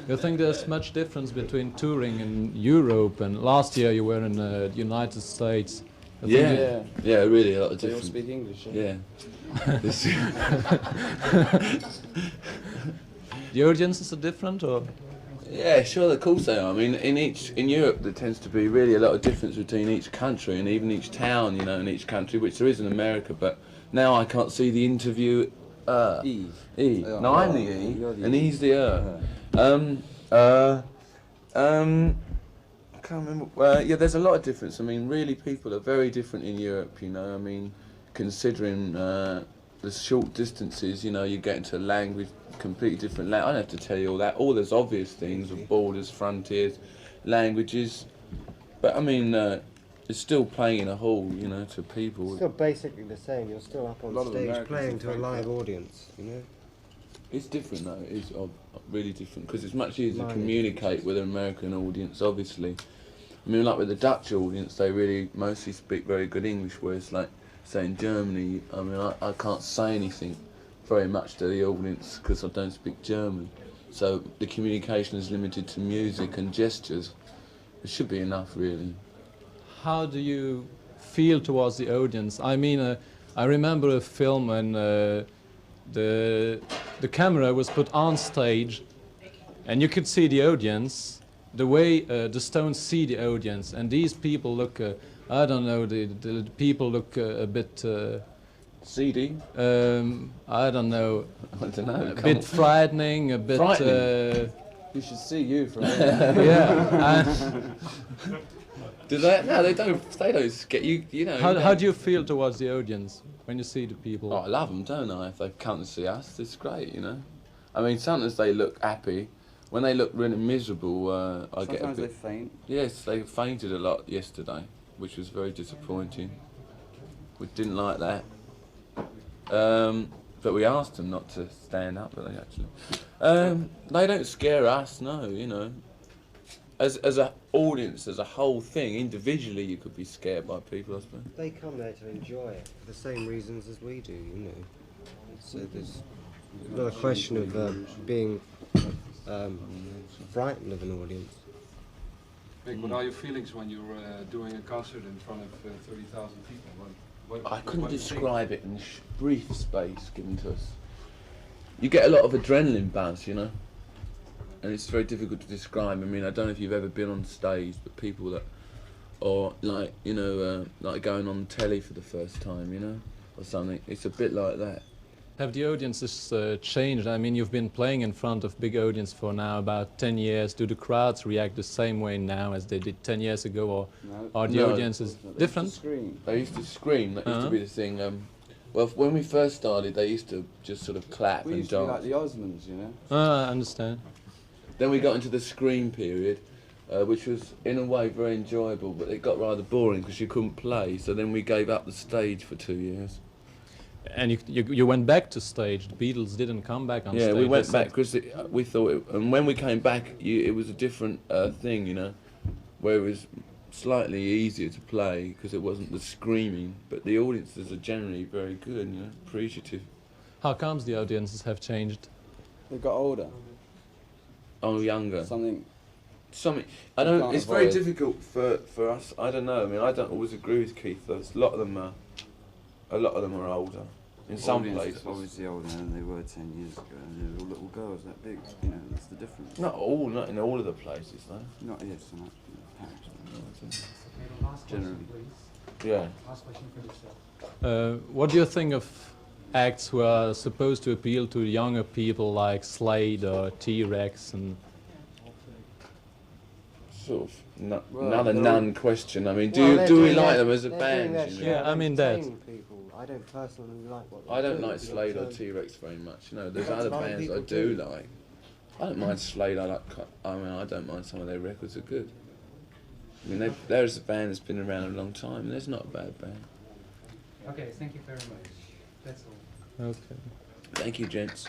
You think there's much difference between touring in Europe and last year you were in the United States? Yeah, really a lot of They all difference. speak English, Yeah. The audiences are different, or? Yeah, sure, of course they are. I mean, in Europe there tends to be really a lot of difference between each country and even each town, you know, in each country, which there is in America. But now I can't see the interview. E. E. Oh, No, I'm the you're E, the and E. he's the I can't remember. Yeah, there's a lot of difference. I mean, really, people are very different in Europe. You know, I mean, considering the short distances, you know, you get into language, completely different. I don't have to tell you all that. All those obvious things of borders, frontiers, languages. But I mean, it's still playing in a hall, you know, to people. It's still basically the same. You're still up on stage Americans playing in to a Frankfurt. live audience, you know? It's different though, it's really different, because it's much easier to Minor communicate with an American audience, obviously. I mean, like with the Dutch audience, they really mostly speak very good English, whereas like, say in Germany, I mean, I can't say anything very much to the audience because I don't speak German. So the communication is limited to music and gestures. It should be enough, really. How do you feel towards the audience? I mean, I remember a film when the camera was put on stage, and you could see the audience, the way the Stones see the audience, and these people look, I don't know, the people look a bit, CD? I don't know, I don't know. a bit frightening, a bit, Frightening? You should see you from here. yeah. Do they? No, they don't. They don't get you. You know. How do you feel towards the audience when you see the people? Oh, I love them, don't I? If they come to see us, it's great, you know. I mean, sometimes they look happy. When they look really miserable, I get a Sometimes they bit. faint. Yes, they fainted a lot yesterday, which was very disappointing. We didn't like that. But we asked them not to stand up, but they actually. They don't scare us, no, you know. As an audience, as a whole thing, individually you could be scared by people, I suppose. They come there to enjoy it for the same reasons as we do, you know. So there's not a question of being frightened of an audience. Mick, what are your feelings when you're doing a concert in front of 30,000 people? I couldn't describe it in brief space given to us. You get a lot of adrenaline buzz, you know, and it's very difficult to describe. I mean, I don't know if you've ever been on stage, but people that, or like, you know, like going on telly for the first time, you know, or something. It's a bit like that. Have the audiences changed? I mean, you've been playing in front of big audience for now about 10 years. Do the crowds react the same way now as they did 10 years ago, or No. are the No. audiences different? Scream. They used to scream. That used to be the thing. Well, when we first started, they used to just sort of clap We and used to be like dance. the Osmonds, you know. I understand. Then we got into the scream period, which was in a way very enjoyable, but it got rather boring because you couldn't play. So then we gave up the stage for 2 years. And you went back to stage. The Beatles didn't come back on Yeah, stage. we went They back said- because we thought, and when we came back, it was a different thing, you know, where it was slightly easier to play because it wasn't the screaming, but the audiences are generally very good, you know, appreciative. How comes the audiences have changed? They got older. Oh, younger. Something. I don't. can't It's very avoid. difficult for us. I don't know. I mean, I don't always agree with Keith. There's a lot of them are older. In some Audience is places. obviously older than they were 10 years ago, and they're all little girls that big. You know, that's the difference. Not in all of the places, though. Not here so much. You know, Paris, generally. Yeah. What do you think of acts who are supposed to appeal to younger people like Slade or T-Rex and Sort of Well, another they're non-question. I mean, Well, do we they're like doing them as a they're band? doing their You know? share Yeah, of I mean that. entertaining people. I don't personally like what I don't they're like doing, Slade or but, T-Rex very much. You know, there's That's other what bands I people do do. like. I don't mind Slade. I don't mind some of their records are good. I mean, there's a band that's been around a long time. And there's not a bad band. Okay, thank you very much. That's all. okay. Thank you, gents.